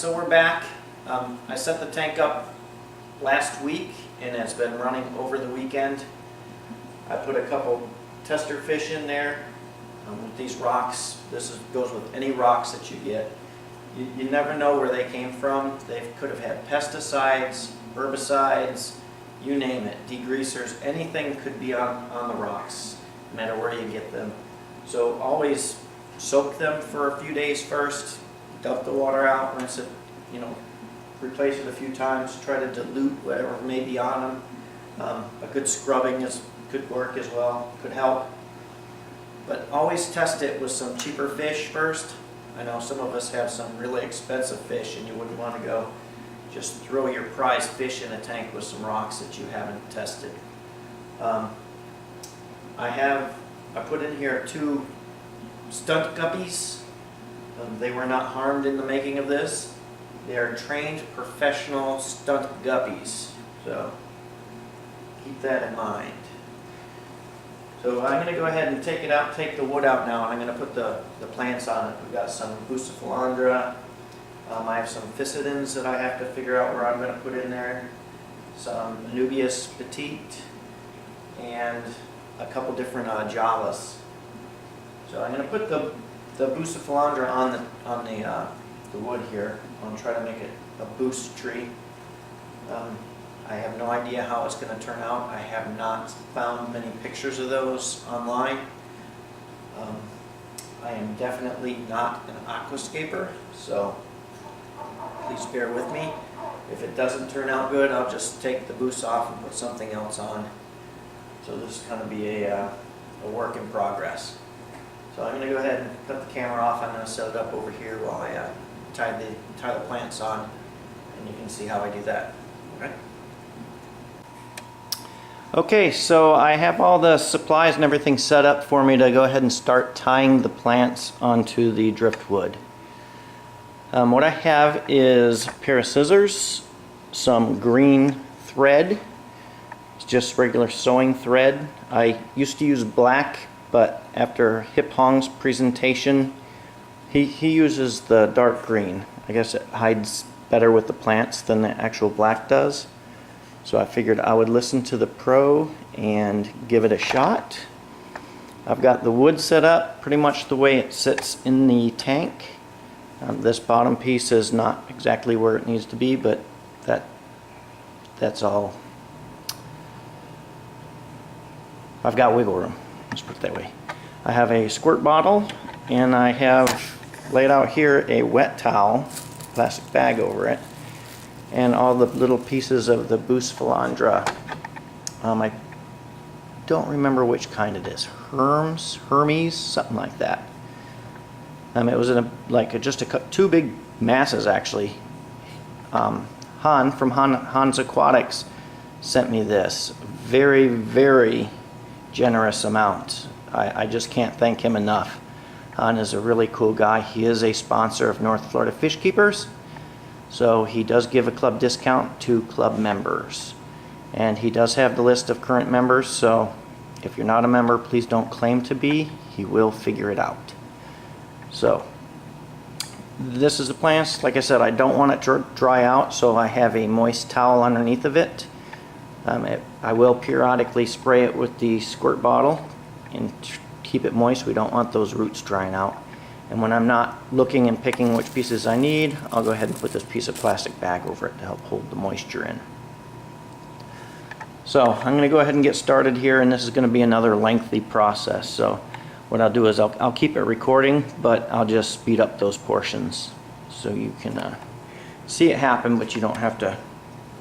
so we're back. I set the tank up last week and it's been running over the weekend. I put a couple tester fish in there with these rocks. Goes with any rocks that you get. You never know where they came from. They could have had pesticides, herbicides, you name it, degreasers, anything could be on the rocks, no matter where you get them. So always soak them for a few days first, dump the water out, rinse it, replace it a few times, try to dilute whatever may be on them. A good scrubbing could work as well, could help. But always test it with some cheaper fish first. I know some of us have some really expensive fish and you wouldn't want to go just throw your prized fish in a tank with some rocks that you haven't tested. I put in here 2 stunt guppies. They were not harmed in the making of this. They are trained professional stunt guppies, so keep that in mind. So I'm going to go ahead and take the wood out now, and I'm going to put the plants on it. We've got some Fissile. I have some Fissile Ins that I have to figure out where I'm going to put in there. Some Anubias petite, and a couple different Jalas. So I'm going to put the Fissile on the wood here. I'm going to try to make it a boost tree. I have no idea how it's going to turn out. I have not found many pictures of those online. I am definitely not an aquascaper, so please bear with me. If it doesn't turn out good, I'll just take the boost off and put something else on. So this is going to be a work in progress. So I'm going to go ahead and cut the camera off. I'm going to set it up over here while I tie the plants on, and you can see how I do that. Okay, so I have all the supplies and everything set up for me to go ahead and start tying the plants onto the driftwood. What I have is a pair of scissors, some green thread. It's just regular sewing thread. I used to use black, but after Hip Hong's presentation, he uses the dark green. I guess it hides better with the plants than the actual black does. So I figured I would listen to the pro and give it a shot. I've got the wood set up pretty much the way it sits in the tank. This bottom piece is not exactly where it needs to be, but that's all. I've got wiggle room, let's put it that way. I have a squirt bottle, and I have laid out here a wet towel, plastic bag over it, and all the little pieces of the Fissile. I don't remember which kind it is. Hermes, something like that. It was in just 2 big masses actually. Han from Han's Aquatics sent me this very, very generous amount. I just can't thank him enough. Han is a really cool guy. He is a sponsor of North Florida Fish Keepers. So he does give a club discount to club members. And he does have the list of current members, so if you're not a member, please don't claim to be. He will figure it out. So this is the plants. Like I said, I don't want it to dry out, so I have a moist towel underneath of it. I will periodically spray it with the squirt bottle and keep it moist. We don't want those roots drying out. And when I'm not looking and picking which pieces I need, I'll go ahead and put this piece of plastic bag over it to help hold the moisture in. So I'm going to go ahead and get started here, and this is going to be another lengthy process. So what I'll do is I'll keep it recording, but I'll just speed up those portions so you can see it happen, but you don't have to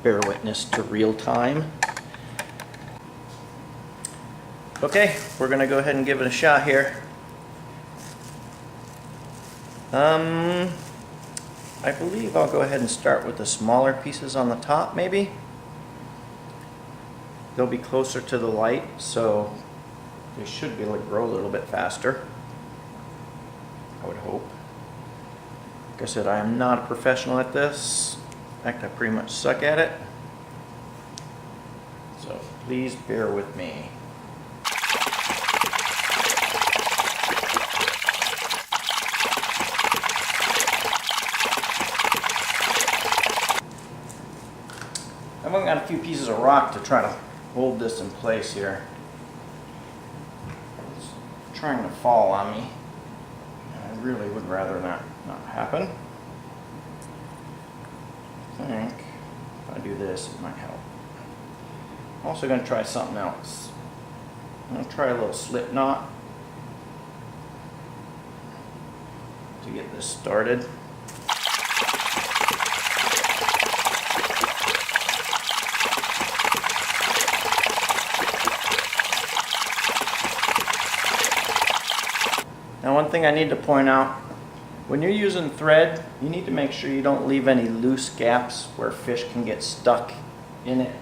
bear witness to real time. Okay, we're going to go ahead and give it a shot here. I believe I'll go ahead and start with the smaller pieces on the top, maybe. They'll be closer to the light, so they should be able to grow a little bit faster, I would hope. Like I said, I am not a professional at this. In fact, I pretty much suck at it. So please bear with me. few pieces of rock to try to hold this in place here. It's trying to fall on me. I really would rather not happen. I think if I do this, it might help. I'm also going to try something else. I'm going to try a little slip knot to get this started. Now, one thing I need to point out, when you're using thread, you need to make sure you don't leave any loose gaps where fish can get stuck in it.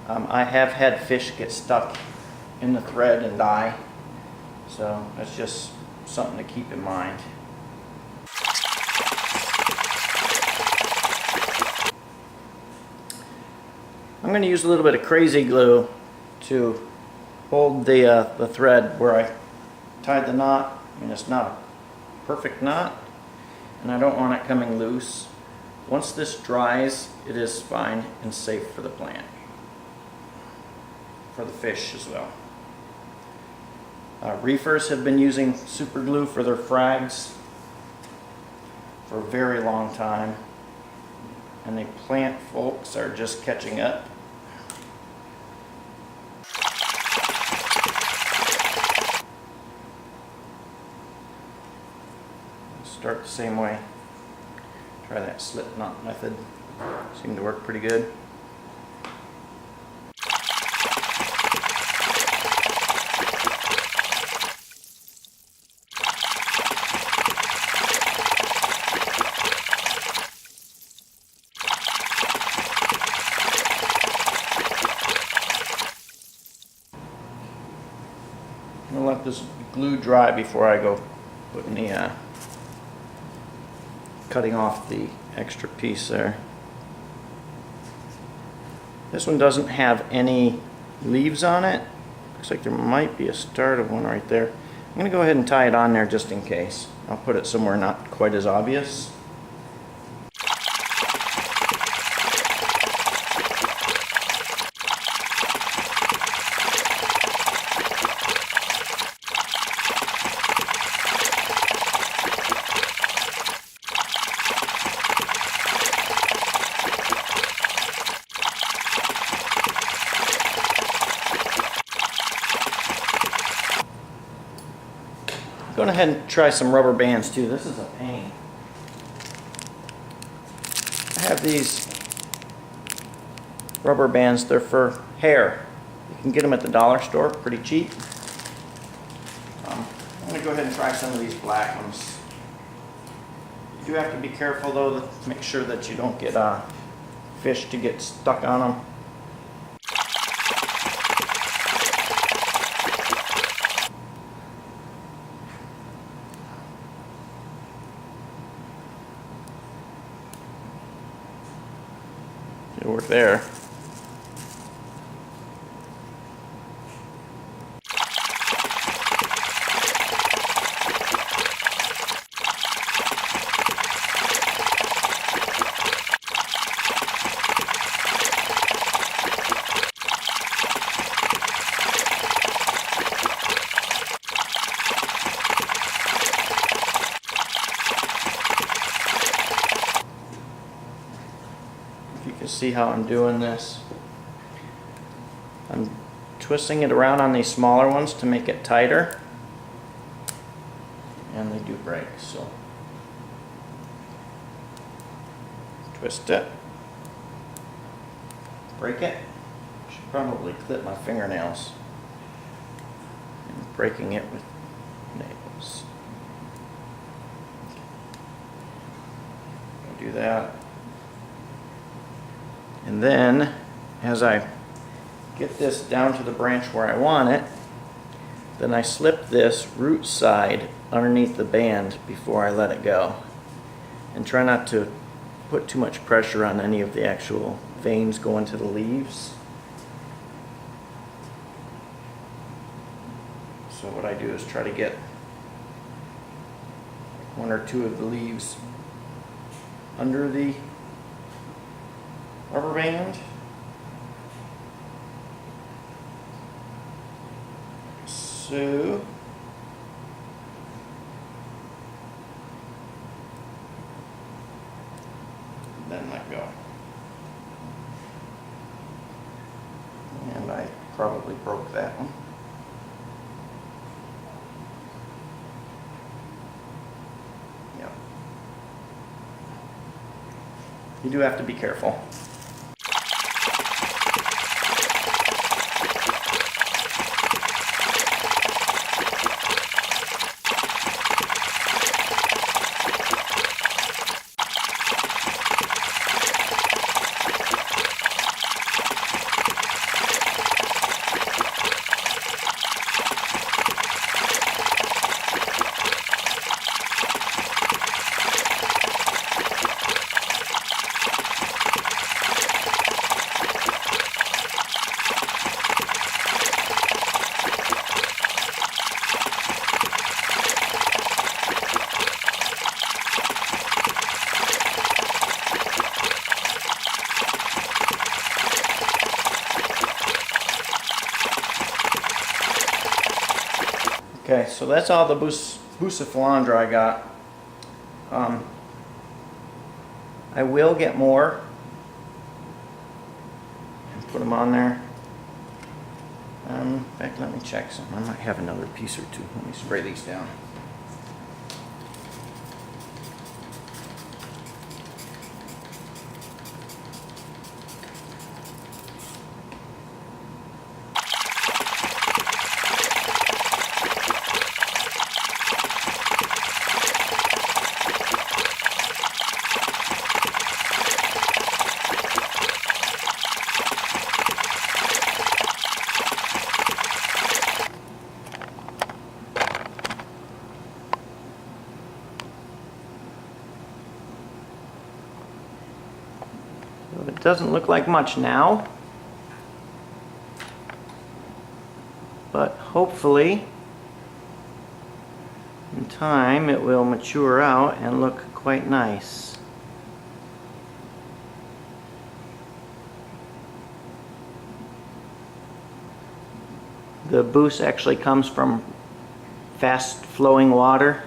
I have had fish get stuck in the thread and die, so that's just something to keep in mind. I'm going to use a little bit of crazy glue to hold the thread where I tied the knot. I mean, it's not a perfect knot, and I don't want it coming loose. Once this dries, it is fine and safe for the plant, for the fish as well. Reefers have been using super glue for their frags for a very long time, and the plant folks are just catching up. Start the same way. Try that slip knot method. Seemed to work pretty good. I'm gonna let this glue dry before I go putting the cutting off the extra piece there. This one doesn't have any leaves on it. Looks like there might be a start of one right there. I'm going to go ahead and tie it on there just in case. I'll put it somewhere not quite as obvious. Go ahead and try some rubber bands too. This is a pain. I have these rubber bands. They're for hair. You can get them at the dollar store, pretty cheap. I'm going to go ahead and try some of these black ones. You do have to be careful though, to make sure that you don't get fish to get stuck on them. It'll work there. You can see how I'm doing this. I'm twisting it around on these smaller ones to make it tighter, and they do break, so twist it, break it. Should probably clip my fingernails. I'm breaking it with nails. I'll do that. And then, as I get this down to the branch where I want it, then I slip this root side underneath the band before I let it go. And try not to put too much pressure on any of the actual veins going to the leaves. So what I do is try to get one or two of the leaves under the rubber band, So then let go. And I probably broke that one. Yep. You do have to be careful. Okay, so that's all the bucephalandra I got. I will get more and put them on there. In fact, let me check some. I might have another piece or two. Let me spray these down. It doesn't look like much now, but hopefully in time it will mature out and look quite nice. The boost actually comes from fast flowing water.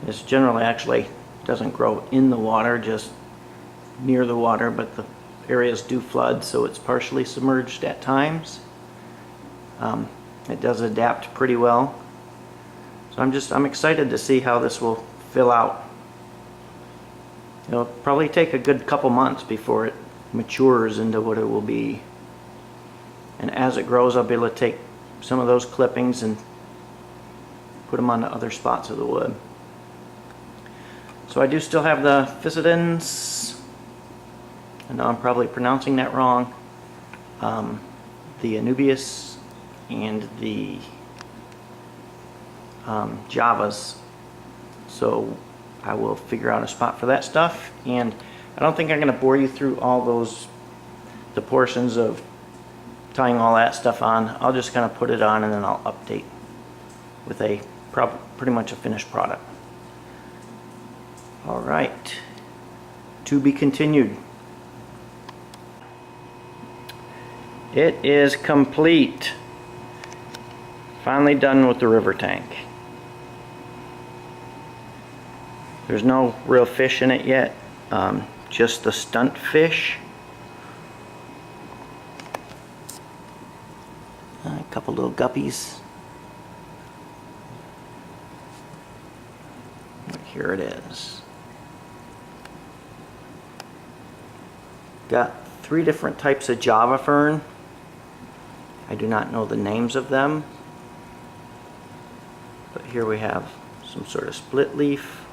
This generally actually doesn't grow in the water, just near the water, but the areas do flood, so it's partially submerged at times. It does adapt pretty well. So I'm excited to see how this will fill out. It'll probably take a good couple months before it matures into what it will be. And as it grows, I'll be able to take some of those clippings and put them on the other spots of the wood. So I do still have the Fissile Ins. I know I'm probably pronouncing that wrong. The Anubias and the Javas. So I will figure out a spot for that stuff. And I don't think I'm going to bore you through all the portions of tying all that stuff on. I'll just kind of put it on and then I'll update with pretty much a finished product. All right. To be continued. It is complete. Finally done with the river tank. There's no real fish in it yet, just the stunt fish. A couple little guppies. But here it is. Got 3 different types of Java fern. I do not know the names of them, but here we have some sort of split leaf,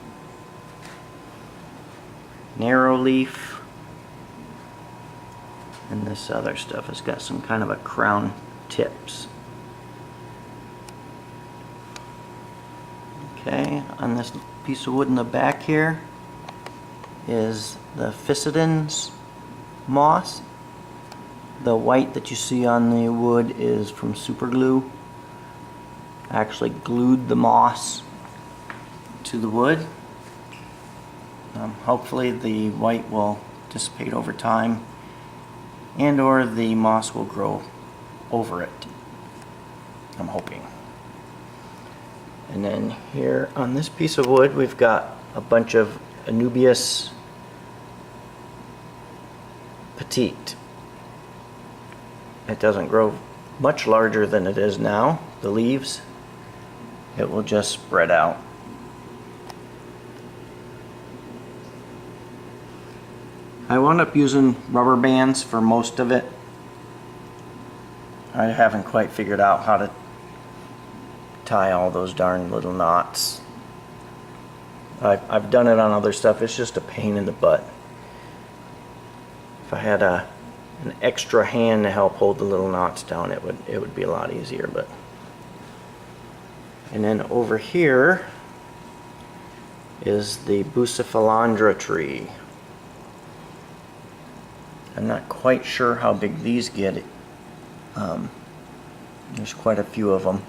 narrow leaf, and this other stuff has got some kind of a crown tips. Okay, on this piece of wood in the back here is the Fissile Ins Moss. The white that you see on the wood is from super glue. I actually glued the moss to the wood. Hopefully the white will dissipate over time, and or the moss will grow over it. I'm hoping. And then here on this piece of wood we've got a bunch of Anubias petite. It doesn't grow much larger than it is now, the leaves. It will just spread out. I wound up using rubber bands for most of it. I haven't quite figured out how to tie all those darn little knots. I've done it on other stuff. It's just a pain in the butt. If I had an extra hand to help hold the little knots down, it would be a lot easier. But and then over here is the Bucephalandra tree. I'm not quite sure how big these get. There's quite a few of them.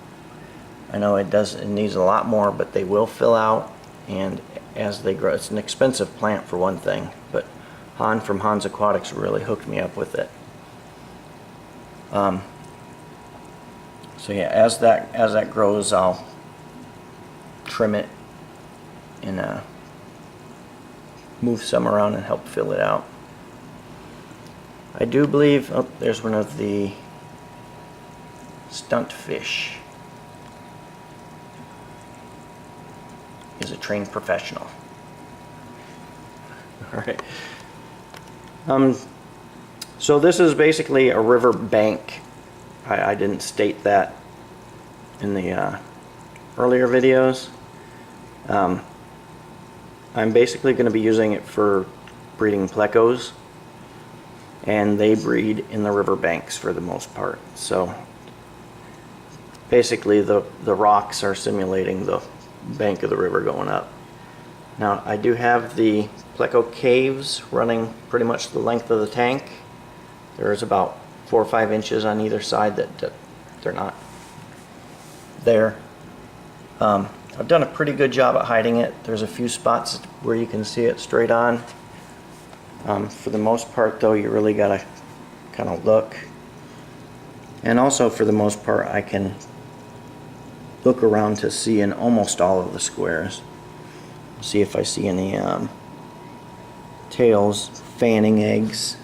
I know it needs a lot more, but they will fill out, and as they grow, it's an expensive plant for one thing, but Han from Han's Aquatics really hooked me up with it. So yeah, as that grows, I'll trim it and move some around and help fill it out. I do believe, oh, there's one of the stunt fish. He's a trained professional. Alright. So this is basically a river bank. I didn't state that in the earlier videos. I'm basically going to be using it for breeding plecos, and they breed in the river banks for the most part. So basically the rocks are simulating the bank of the river going up. Now I do have the pleco caves running pretty much the length of the tank. There's about 4 or 5 inches on either side that they're not there. I've done a pretty good job at hiding it. There's a few spots where you can see it straight on. For the most part though, you really gotta kind of look. And also for the most part, I can look around to see in almost all of the squares. See if I see any tails, fanning eggs.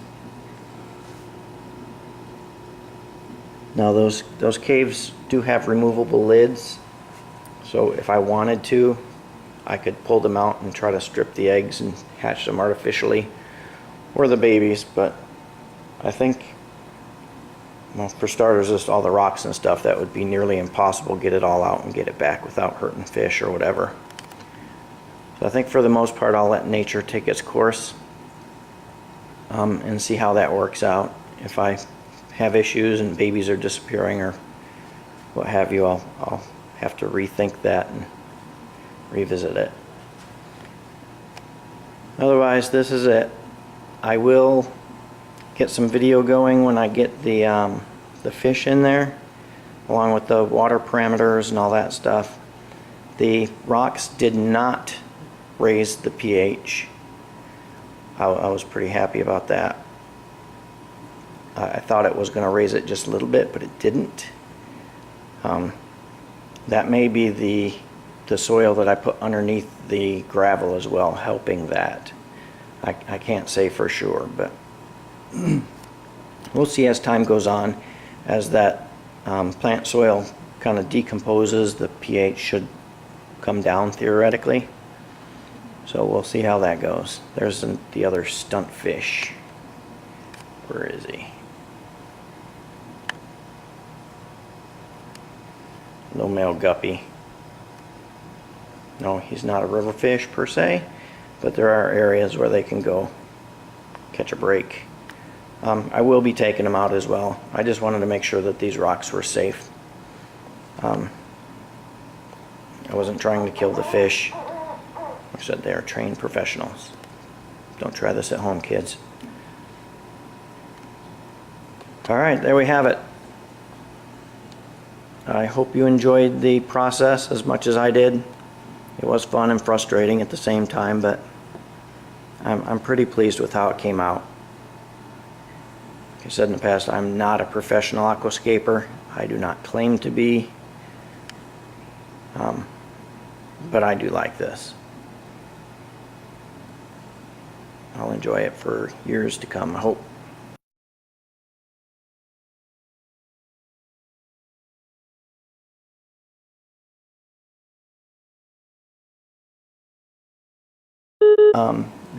Now those caves do have removable lids, so if I wanted to, I could pull them out and try to strip the eggs and hatch them artificially, or the babies. But I think, well, for starters, just all the rocks and stuff, that would be nearly impossible to get it all out and get it back without hurting fish or whatever. So I think for the most part I'll let nature take its course and see how that works out. If I have issues and babies are disappearing or what have you, I'll have to rethink that and revisit it. Otherwise, this is it. I will get some video going when I get the fish in there, along with the water parameters and all that stuff. The rocks did not raise the pH. I was pretty happy about that. I thought it was going to raise it just a little bit, but it didn't. That may be the soil that I put underneath the gravel as well, helping that. I can't say for sure, but we'll see as time goes on. As that plant soil kind of decomposes, the pH should come down theoretically. So we'll see how that goes. There's the other stunt fish. Where is he? No male guppy. No, he's not a river fish per se, but there are areas where they can go catch a break. I will be taking them out as well. I just wanted to make sure that these rocks were safe. I wasn't trying to kill the fish. Like I said, they are trained professionals. Don't try this at home, kids. Alright, there we have it. I hope you enjoyed the process as much as I did. It was fun and frustrating at the same time, but I'm pretty pleased with how it came out. Like I said in the past, I'm not a professional aquascaper. I do not claim to be. but I do like this. I'll enjoy it for years to come, I hope.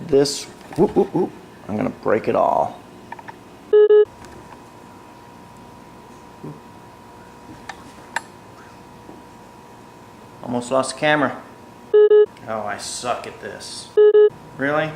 This, whoop, whoop, whoop, I'm gonna break it all. Almost lost the camera. Oh, I suck at this. Really?